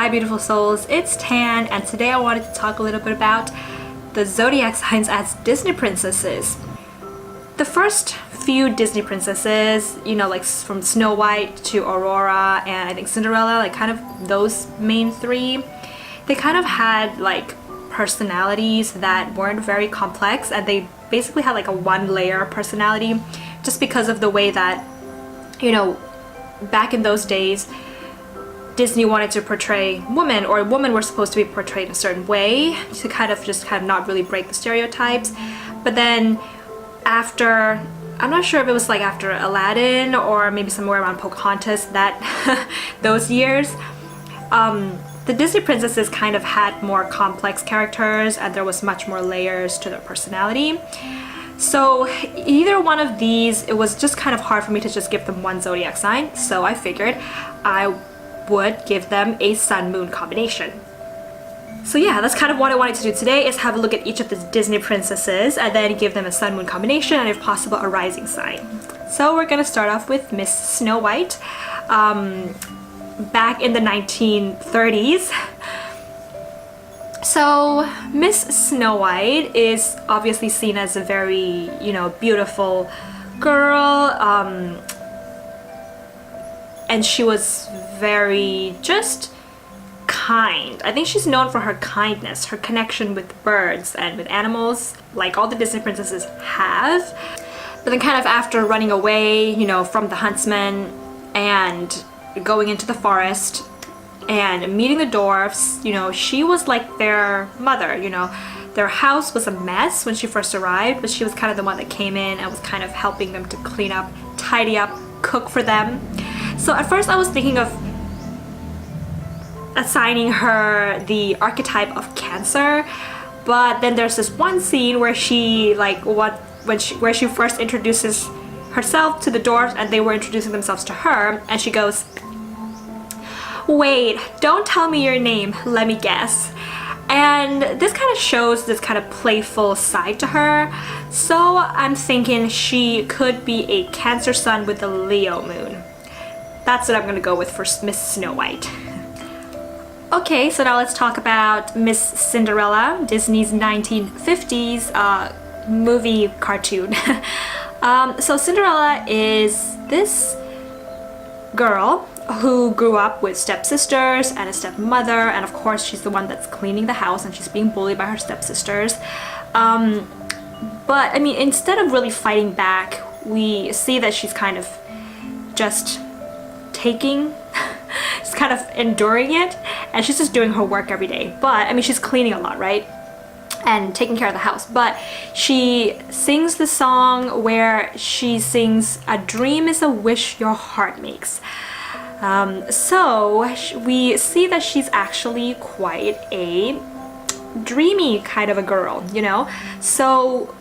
Hi beautiful souls, it's Tan, and today I wanted to talk a little bit about the zodiac signs as Disney princesses. The first few Disney princesses, you know, like from Snow White to Aurora and I think Cinderella, like kind of those main three, they kind of had like personalities that weren't very complex, and they basically had like a one layer personality just because of the way that, you know, back in those days Disney wanted to portray women, or women were supposed to be portrayed a certain way to kind of not really break the stereotypes. But then after, I'm not sure if it was like after Aladdin or maybe somewhere around Pocahontas, that those years, the Disney princesses kind of had more complex characters and there was much more layers to their personality. So either one of these, it was just kind of hard for me to just give them one zodiac sign, so I figured I would give them a sun-moon combination. So yeah, that's kind of what I wanted to do today, is have a look at each of the Disney princesses and then give them a sun-moon combination and if possible a rising sign. So we're gonna start off with Miss Snow White. Back in the 1930s. So Miss Snow White is obviously seen as a very, you know, beautiful girl, and she was very just kind. I think she's known for her kindness, her connection with birds and with animals, like all the Disney princesses have. But then kind of after running away, you know, from the huntsman and going into the forest and meeting the dwarfs, you know, she was like their mother, you know. Their house was a mess when she first arrived, but she was kind of the one that came in and was kind of helping them to clean up, tidy up, cook for them. So at first I was thinking of assigning her the archetype of Cancer, but then there's this one scene where she where she first introduces herself to the dwarves and they were introducing themselves to her, and she goes, "Wait, don't tell me your name, let me guess." And this kind of shows this kind of playful side to her. So I'm thinking she could be a Cancer sun with a Leo moon. That's what I'm gonna go with for Miss Snow White. Okay, so now let's talk about Miss Cinderella, Disney's 1950s movie cartoon. So Cinderella is this girl who grew up with stepsisters and a stepmother, and of course she's the one that's cleaning the house and she's being bullied by her stepsisters. But I mean, instead of really fighting back, we see that she's kind of just taking, she's kind of enduring it, and she's just doing her work every day. But I mean, she's cleaning a lot, right? And taking care of the house. But she sings the song where she sings, "A dream is a wish your heart makes." So we see that she's actually quite a dreamy kind of a girl, you know? So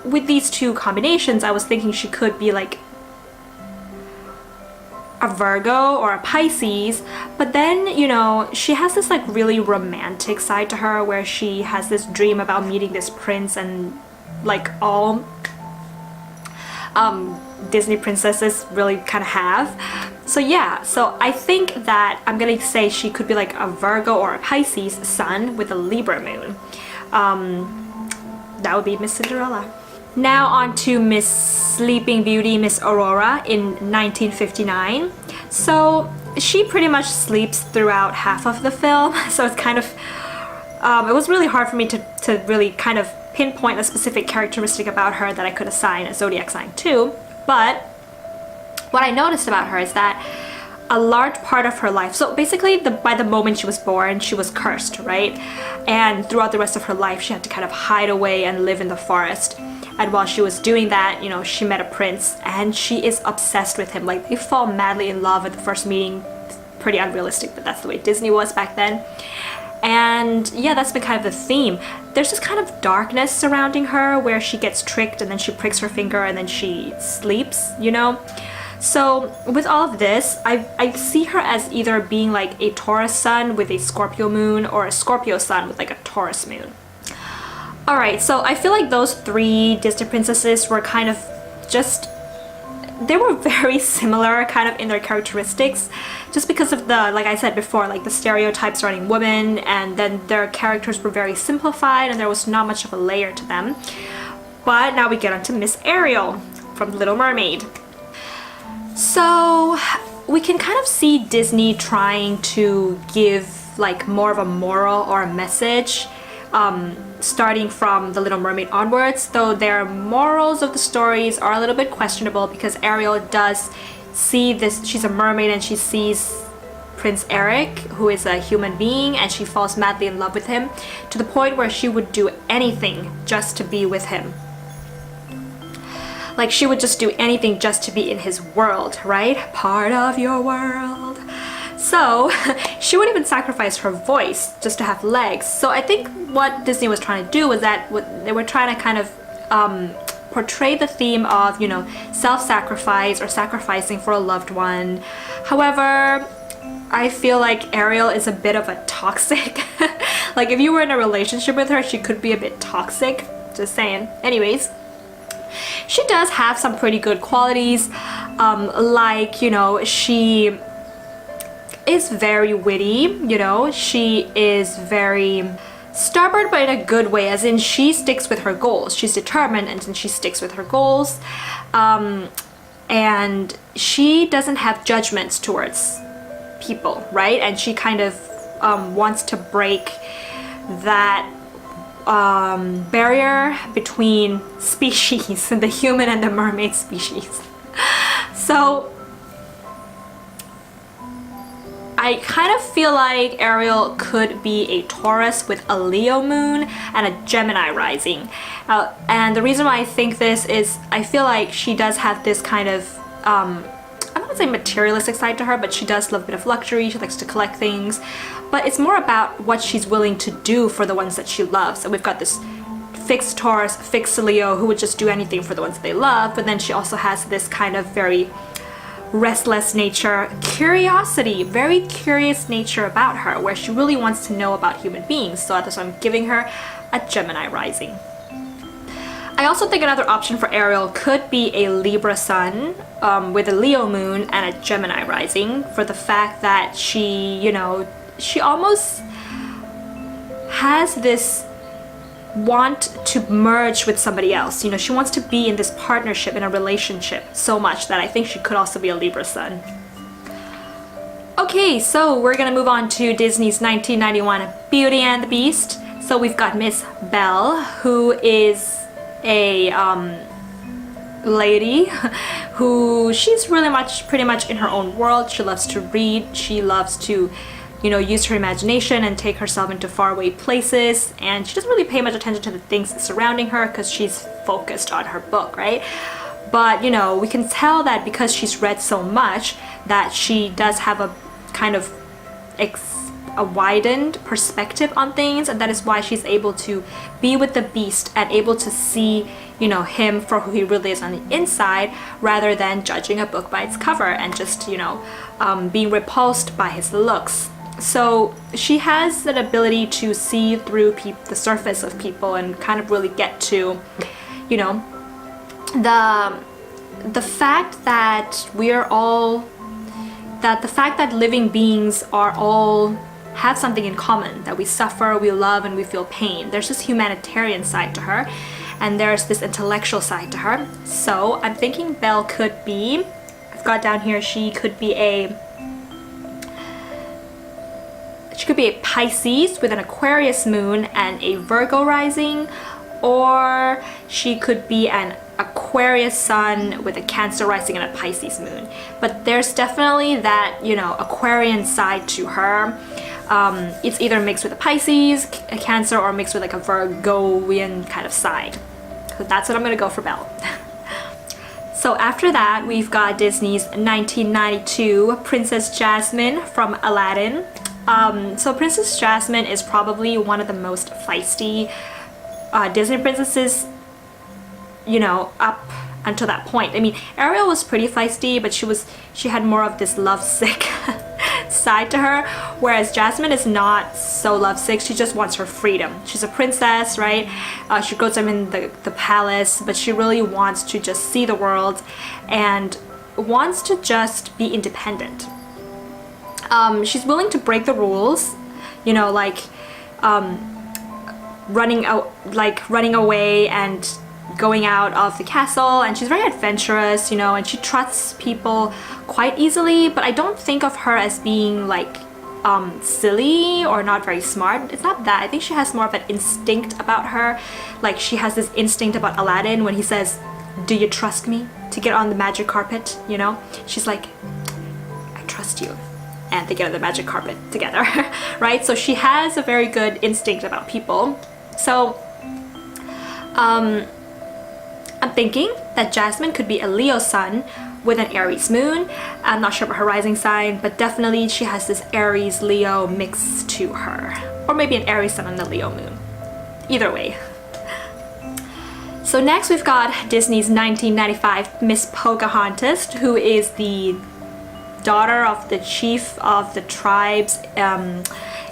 with these two combinations, I was thinking she could be like a Virgo or a Pisces, but then, you know, she has this like really romantic side to her where she has this dream about meeting this prince, and like all Disney princesses really kind of have. So yeah, so I think that I'm gonna say she could be like a Virgo or a Pisces sun with a Libra moon. That would be Miss Cinderella. Now on to Miss Sleeping Beauty, Miss Aurora in 1959. So she pretty much sleeps throughout half of the film, so it's kind of, it was really hard for me to really kind of pinpoint a specific characteristic about her that I could assign a zodiac sign to. But what I noticed about her is that a large part of her life, so basically by the moment she was born, she was cursed, right? And throughout the rest of her life, she had to kind of hide away and live in the forest. And while she was doing that, you know, she met a prince and she is obsessed with him. Like, they fall madly in love at the first meeting. Pretty unrealistic, but that's the way Disney was back then. And yeah, that's been kind of the theme. There's this kind of darkness surrounding her where she gets tricked and then she pricks her finger and then she sleeps, you know? So with all of this, I see her as either being like a Taurus sun with a Scorpio moon or a Scorpio sun with like a Taurus moon. Alright, so I feel like those three Disney princesses were kind of just they were very similar kind of in their characteristics, just because of the, like I said before, like the stereotypes surrounding women, and then their characters were very simplified and there was not much of a layer to them. But now we get onto Miss Ariel from Little Mermaid. So we can kind of see Disney trying to give like more of a moral or a message, starting from The Little Mermaid onwards, though their morals of the stories are a little bit questionable, because Ariel does see this, she's a mermaid and she sees Prince Eric, who is a human being, and she falls madly in love with him to the point where she would do anything just to be with him. Like, she would just do anything just to be in his world, right? Part of your world. So she would even sacrifice her voice just to have legs. So I think what Disney was trying to do was that they were trying to kind of portray the theme of, you know, self-sacrifice or sacrificing for a loved one. However, I feel like Ariel is a bit of a toxic. Like, if you were in a relationship with her, she could be a bit toxic. Just saying. Anyways, she does have some pretty good qualities, like, you know, she is very witty, you know, she is very stubborn, but in a good way, as in she sticks with her goals. She's determined and then she sticks with her goals, and she doesn't have judgments towards people, right? And she kind of wants to break that barrier between species, the human and the mermaid species. So I kind of feel like Ariel could be a Taurus with a Leo moon and a Gemini rising. And the reason why I think this is, I feel like she does have this kind of, I'm not gonna say materialistic side to her, but she does love a bit of luxury, she likes to collect things. But it's more about what she's willing to do for the ones that she loves. And we've got this fixed Taurus, fixed Leo, who would just do anything for the ones that they love. But then she also has this kind of very restless nature, curiosity, very curious nature about her, where she really wants to know about human beings. So that's why I'm giving her a Gemini rising. I also think another option for Ariel could be a Libra sun with a Leo moon and a Gemini rising, for the fact that she, you know, she almost has this want to merge with somebody else. You know, she wants to be in this partnership, in a relationship so much that I think she could also be a Libra sun. Okay, so we're gonna move on to Disney's 1991 Beauty and the Beast. So we've got Miss Belle, who is a lady who she's really pretty much in her own world. She loves to read, she loves to, you know, use her imagination and take herself into faraway places, and she doesn't really pay much attention to the things surrounding her because she's focused on her book, right? But, you know, we can tell that because she's read so much that she does have a kind of a widened perspective on things, and that is why she's able to be with the Beast and able to see, you know, him for who he really is on the inside, rather than judging a book by its cover and just, you know, being repulsed by his looks. So she has an ability to see through the surface of people and kind of really get to, you know, the fact that the fact that living beings are all have something in common, that we suffer, we love, and we feel pain. There's this humanitarian side to her, and there's this intellectual side to her. So I'm thinking Belle could be, I've got down here, she could be a Pisces with an Aquarius moon and a Virgo rising, or she could be an Aquarius sun with a Cancer rising and a Pisces moon. But there's definitely that, you know, Aquarian side to her. It's either mixed with a Pisces, a Cancer, or mixed with like a Virgoian kind of side. So that's what I'm gonna go for Belle. So after that, we've got Disney's 1992 Princess Jasmine from Aladdin. So Princess Jasmine is probably one of the most feisty Disney princesses, you know, up until that point. I mean, Ariel was pretty feisty, but she had more of this lovesick side to her, whereas Jasmine is not so lovesick. She just wants her freedom. She's a princess, right? She grows up in the palace, but she really wants to just see the world, and wants to just be independent. She's willing to break the rules, you know, like running away and going out of the castle, and she's very adventurous, you know, and she trusts people quite easily, but I don't think of her as being like silly or not very smart. It's not that. I think she has more of an instinct about her. Like she has this instinct about Aladdin when he says, "Do you trust me to get on the magic carpet?" You know, she's like, "I trust you," and they get on the magic carpet together, right? So she has a very good instinct about people. So I'm thinking that Jasmine could be a Leo sun with an Aries moon. I'm not sure about her rising sign, but definitely she has this Aries Leo mix to her, or maybe an Aries sun and a Leo moon. Either way. So next we've got Disney's 1995 Miss Pocahontas, who is the daughter of the chief of the tribes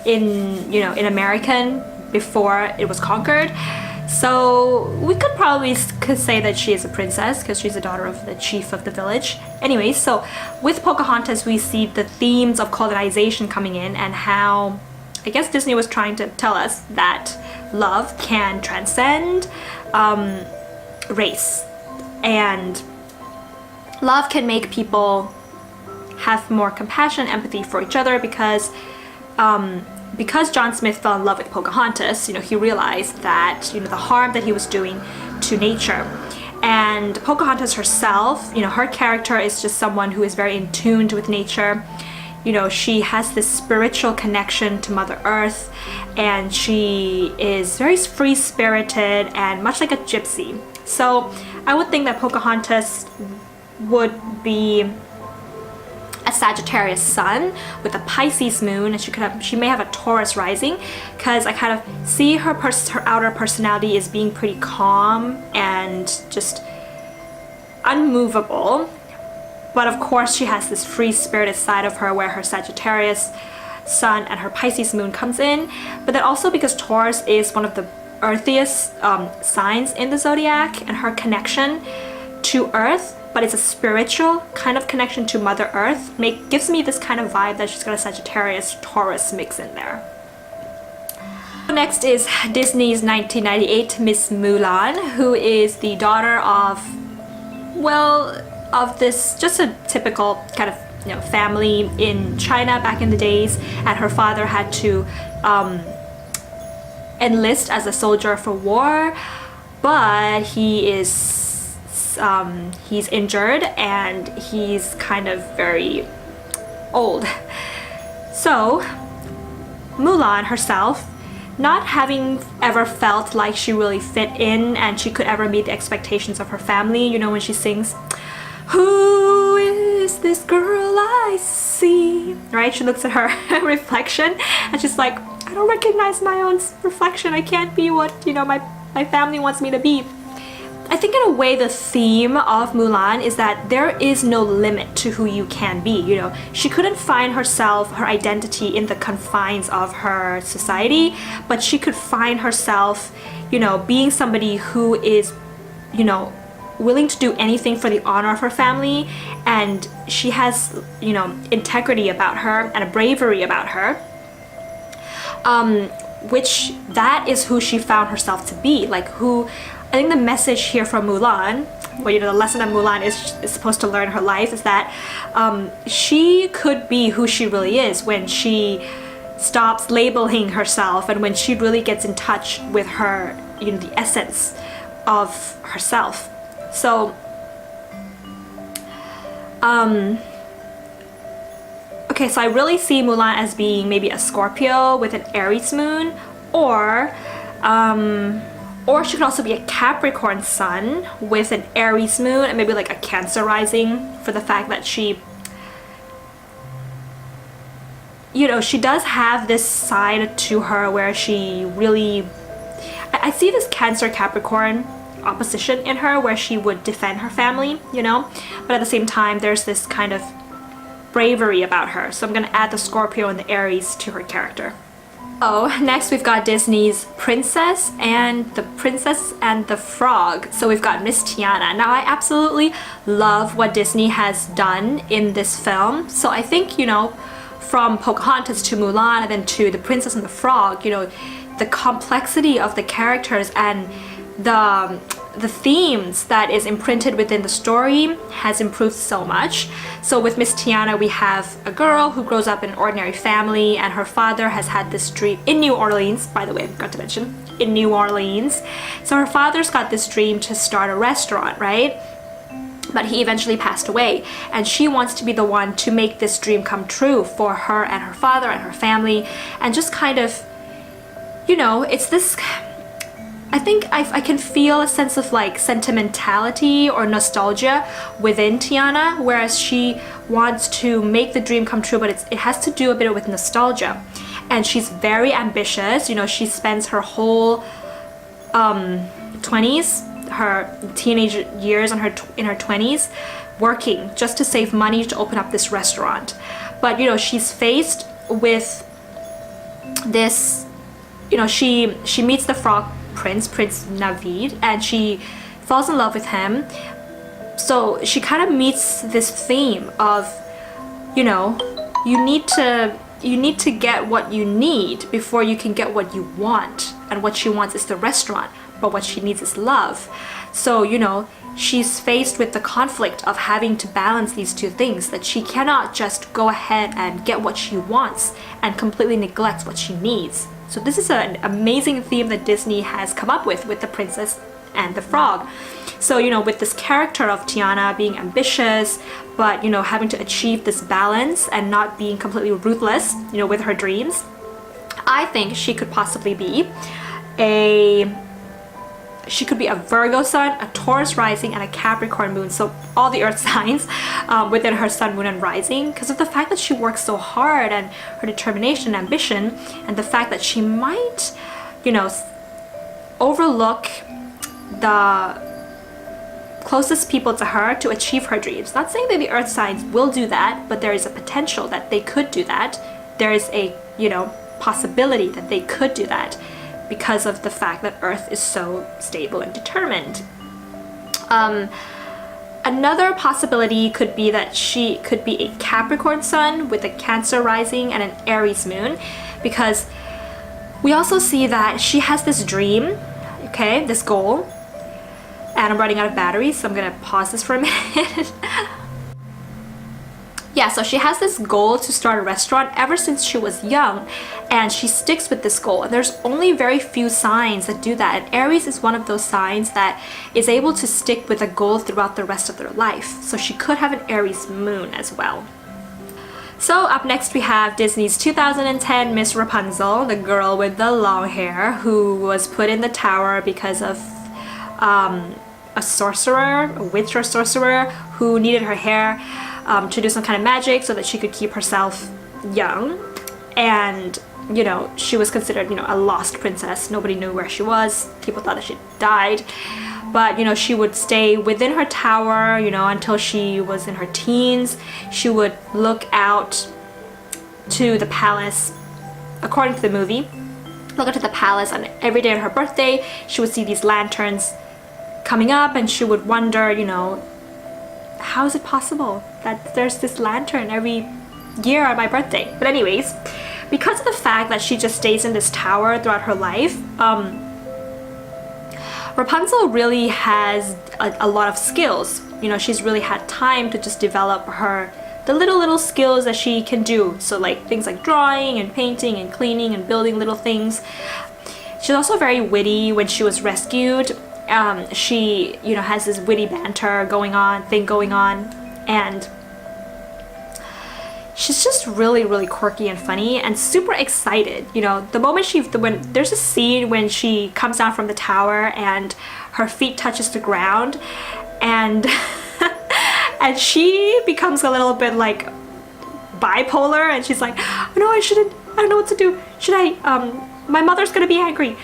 in American before it was conquered. So we could say that she is a princess because she's the daughter of the chief of the village. Anyway, so with Pocahontas we see the themes of colonization coming in, and how I guess Disney was trying to tell us that love can transcend race, and love can make people have more compassion, empathy for each other, because John Smith fell in love with Pocahontas, you know, he realized that, you know, the harm that he was doing to nature. And Pocahontas herself, you know, her character is just someone who is very in tune with nature. You know, she has this spiritual connection to Mother Earth, and she is very free-spirited and much like a gypsy. So I would think that Pocahontas would be a Sagittarius sun with a Pisces moon, and she may have a Taurus rising, because I kind of see her outer personality as being pretty calm and just unmovable. But of course she has this free-spirited side of her where her Sagittarius sun and her Pisces moon comes in. But then also because Taurus is one of the earthiest signs in the zodiac, and her connection to Earth, but it's a spiritual kind of connection to Mother Earth, gives me this kind of vibe that she's got a Sagittarius Taurus mix in there. Next is Disney's 1998 Miss Mulan, who is the daughter of, well, of this just a typical kind of, you know, family in China back in the days, and her father had to enlist as a soldier for war, but he's injured and he's kind of very old. So Mulan herself, not having ever felt like she really fit in and she could ever meet the expectations of her family, you know, when she sings, "Who is this girl I see?" Right? She looks at her reflection and she's like, "I don't recognize my own reflection. I can't be what, you know, my family wants me to be." I think in a way the theme of Mulan is that there is no limit to who you can be, you know. She couldn't find herself, her identity in the confines of her society, but she could find herself, you know, being somebody who is, you know, willing to do anything for the honor of her family, and she has, you know, integrity about her and a bravery about her. Which that is who she found herself to be, like who I think the message here from Mulan, well, you know, the lesson that Mulan is supposed to learn in her life is that she could be who she really is when she stops labeling herself, and when she really gets in touch with her, you know, the essence of herself. So okay, so I really see Mulan as being maybe a Scorpio with an Aries moon, or she could also be a Capricorn sun with an Aries moon and maybe like a Cancer rising, for the fact that she, you know, she does have this side to her where she really, I see this Cancer Capricorn opposition in her where she would defend her family, you know, but at the same time there's this kind of bravery about her. So I'm gonna add the Scorpio and the Aries to her character. Oh, next we've got Disney's Princess and the Frog. So we've got Miss Tiana. Now I absolutely love what Disney has done in this film. So I think, you know, from Pocahontas to Mulan and then to The Princess and the Frog, you know, the complexity of the characters and the themes that is imprinted within the story has improved so much. So with Miss Tiana, we have a girl who grows up in an ordinary family, and her father has had this dream in New Orleans, by the way, I forgot to mention, in New Orleans. So her father's got this dream to start a restaurant, right? But he eventually passed away, and she wants to be the one to make this dream come true for her and her father and her family, and just kind of, you know, it's this, I think I can feel a sense of like sentimentality or nostalgia within Tiana, whereas she wants to make the dream come true, but it has to do a bit with nostalgia. And she's very ambitious, you know, she spends her whole 20s, her teenage years in her 20s, working just to save money to open up this restaurant. But, you know, she's faced with this, you know, she meets the frog Prince Navid, and she falls in love with him. So she kind of meets this theme of, you know, you need to get what you need before you can get what you want. And what she wants is the restaurant, but what she needs is love. So, you know, she's faced with the conflict of having to balance these two things, that she cannot just go ahead and get what she wants and completely neglect what she needs. So this is an amazing theme that Disney has come up with The Princess and the Frog. So, you know, with this character of Tiana being ambitious, but, you know, having to achieve this balance and not being completely ruthless, you know, with her dreams, I think she could possibly be a Virgo sun, a Taurus rising, and a Capricorn moon. So all the earth signs within her sun, moon, and rising, because of the fact that she works so hard and her determination and ambition, and the fact that she might, you know, overlook the closest people to her to achieve her dreams. Not saying that the earth signs will do that, but there is a potential that they could do that. There is a, you know, possibility that they could do that, because of the fact that Earth is so stable and determined. Another possibility could be that she could be a Capricorn sun with a Cancer rising and an Aries moon, because we also see that she has this dream, okay, this goal, and I'm running out of batteries, so I'm gonna pause this for a minute. Yeah, so she has this goal to start a restaurant ever since she was young, and she sticks with this goal, and there's only very few signs that do that, and Aries is one of those signs that is able to stick with a goal throughout the rest of their life. So she could have an Aries moon as well. So up next we have Disney's 2010 Miss Rapunzel, the girl with the long hair who was put in the tower because of a sorcerer, a witch or sorcerer, who needed her hair to do some kind of magic so that she could keep herself young. And, you know, she was considered, you know, a lost princess. Nobody knew where she was. People thought that she died. But, you know, she would stay within her tower, you know, until she was in her teens. She would look out to the palace, according to the movie, look out to the palace, and every day on her birthday she would see these lanterns coming up, and she would wonder, you know, how is it possible that there's this lantern every year on my birthday? But anyways, because of the fact that she just stays in this tower throughout her life, Rapunzel really has a lot of skills. You know, she's really had time to just develop the little skills that she can do. So like things like drawing and painting and cleaning and building little things. She's also very witty. When she was rescued, she, you know, has this witty banter going on, and she's just really quirky and funny and super excited. You know, the moment when there's a scene when she comes down from the tower and her feet touches the ground, and and she becomes a little bit like bipolar, and she's like, oh, no, I don't know what to do. Should I, my mother's gonna be angry.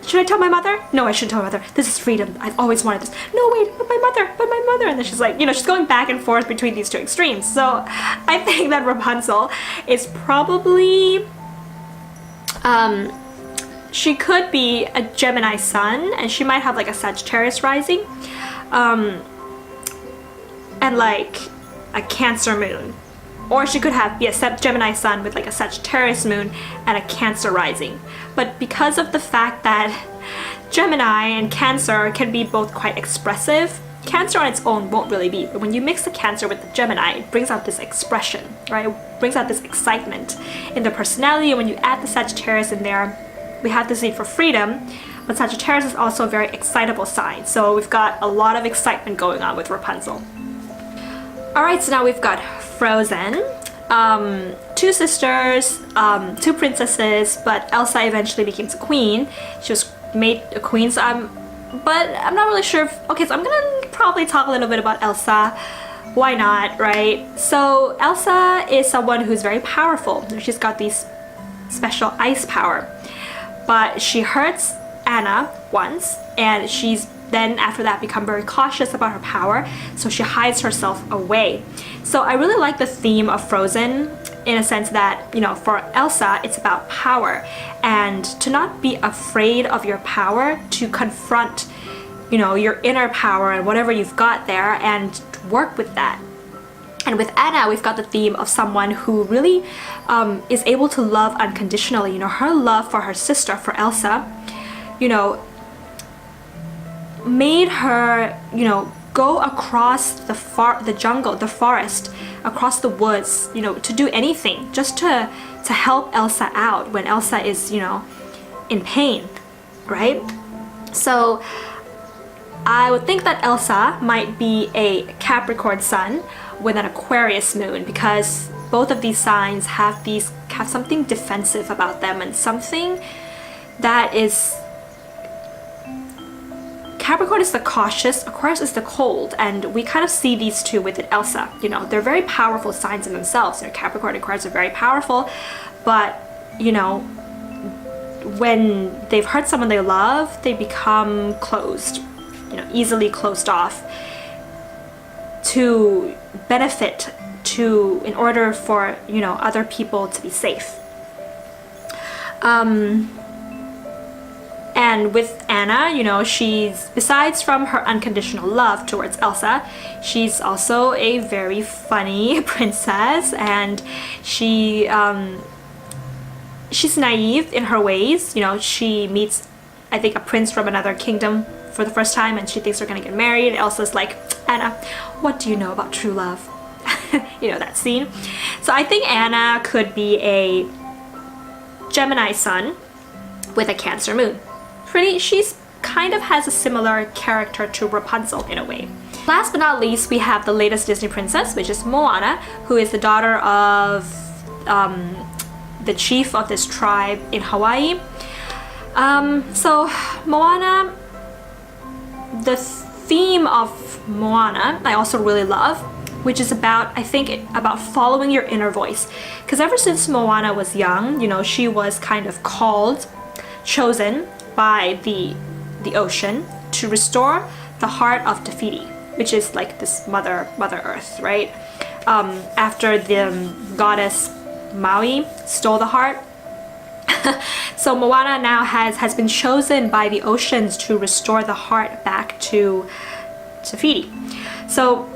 Should I tell my mother? No, I shouldn't tell my mother. This is freedom. I've always wanted this. No, wait, but my mother. And then she's like, you know, she's going back and forth between these two extremes. So I think that Rapunzel is probably She could be a Gemini sun, and she might have like a Sagittarius rising, and like a Cancer moon. Or she could be a Gemini sun with like a Sagittarius moon and a Cancer rising. But because of the fact that Gemini and Cancer can be both quite expressive, Cancer on its own won't really be, but when you mix the Cancer with the Gemini, it brings out this expression, right? It brings out this excitement in the personality. And when you add the Sagittarius in there, we have this need for freedom, but Sagittarius is also a very excitable sign. So we've got a lot of excitement going on with Rapunzel. Alright, so now we've got Frozen. Two sisters, two princesses, but Elsa eventually became the queen. She was made a queen, so but I'm not really sure if, okay, so I'm gonna probably talk a little bit about Elsa. Why not, right? So Elsa is someone who's very powerful. She's got these special ice power, but she hurts Anna once, and she's then after that become very cautious about her power, so she hides herself away. So I really like the theme of Frozen in a sense that, you know, for Elsa it's about power, and to not be afraid of your power, to confront, you know, your inner power and whatever you've got there and work with that. And with Anna, we've got the theme of someone who really is able to love unconditionally. You know, her love for her sister, for Elsa, you know, made her, you know, go across the jungle, the forest, across the woods, you know, to do anything just to help Elsa out when Elsa is, you know, in pain, right? So I would think that Elsa might be a Capricorn sun with an Aquarius moon, because both of these signs have something defensive about them, and something that is, Capricorn is the cautious, Aquarius is the cold, and we kind of see these two with Elsa. You know, they're very powerful signs in themselves. You know, Capricorn and Aquarius are very powerful, but, you know, when they've hurt someone they love, they become closed, you know, easily closed off to benefit, in order for, you know, other people to be safe. And with Anna, you know, she's, besides from her unconditional love towards Elsa, she's also a very funny princess, and she's naive in her ways. You know, she meets, I think, a prince from another kingdom for the first time, and she thinks they're gonna get married. And Elsa's like, Anna, what do you know about true love? You know, that scene. So I think Anna could be a Gemini sun with a Cancer moon. She's kind of has a similar character to Rapunzel in a way. Last but not least, we have the latest Disney princess, which is Moana, who is the daughter of the chief of this tribe in Hawaii. So Moana, the theme of Moana I also really love, which is about, I think, about following your inner voice. Because ever since Moana was young, you know, she was kind of chosen by the ocean to restore the heart of Te Fiti, which is like this mother earth, right? After the goddess Maui stole the heart. So Moana now has been chosen by the oceans to restore the heart back to Te Fiti. So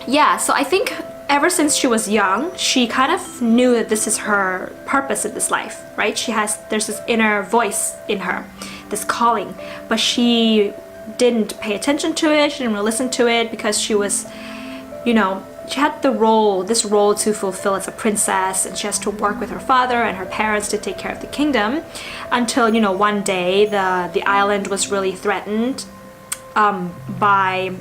yeah, so I think ever since she was young, she kind of knew that this is her purpose in this life, right? There's this inner voice in her, this calling, but she didn't pay attention to it. She didn't really listen to it because she was, you know, she had this role to fulfill as a princess, and she has to work with her father and her parents to take care of the kingdom until, you know, one day the island was really threatened by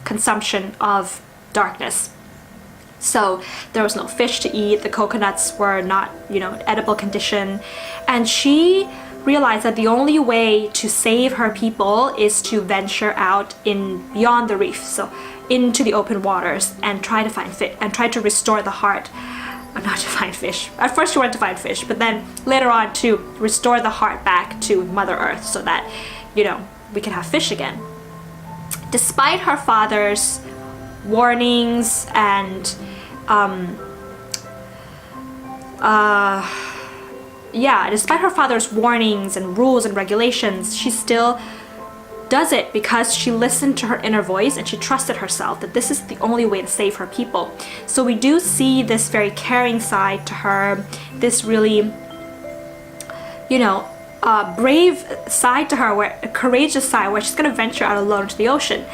consumption of darkness. So there was no fish to eat, the coconuts were not, you know, in edible condition, and she realized that the only way to save her people is to venture out beyond the reef, so into the open waters, and try to find fish and try to restore the heart. Not to find fish. At first she wanted to find fish, but then later on to restore the heart back to Mother Earth so that, you know, we can have fish again. Despite her father's warnings yeah, despite her father's warnings and rules and regulations, she still does it because she listened to her inner voice and she trusted herself that this is the only way to save her people. So we do see this very caring side to her, this really, you know, brave side to her, where a courageous side where she's gonna venture out alone into the ocean.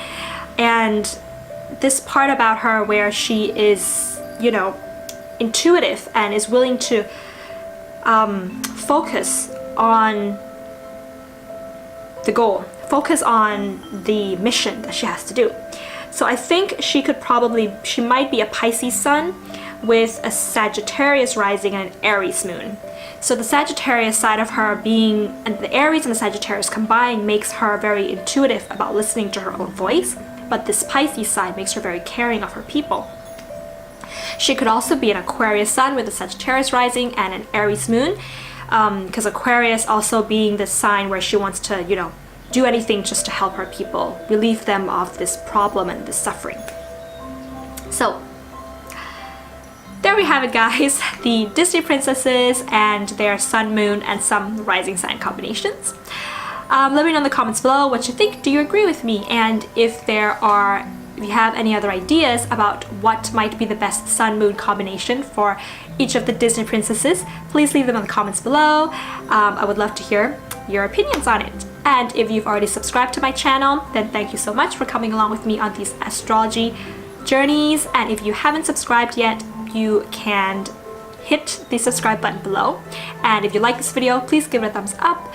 And this part about her where she is, you know, intuitive and is willing to focus on the goal, focus on the mission that she has to do. So I think she might be a Pisces sun with a Sagittarius rising and an Aries moon. So the Sagittarius side of her being, and the Aries and the Sagittarius combined makes her very intuitive about listening to her own voice, but this Pisces side makes her very caring of her people. She could also be an Aquarius sun with a Sagittarius rising and an Aries moon, because Aquarius also being the sign where she wants to, you know, do anything just to help her people, relieve them of this problem and this suffering. So there we have it, guys, the Disney princesses and their sun, moon, and some rising sign combinations. Let me know in the comments below what you think. Do you agree with me? And if you have any other ideas about what might be the best sun moon combination for each of the Disney princesses, please leave them in the comments below. I would love to hear your opinions on it. And if you've already subscribed to my channel, then thank you so much for coming along with me on these astrology journeys. And if you haven't subscribed yet, you can hit the subscribe button below. And if you like this video, please give it a thumbs up.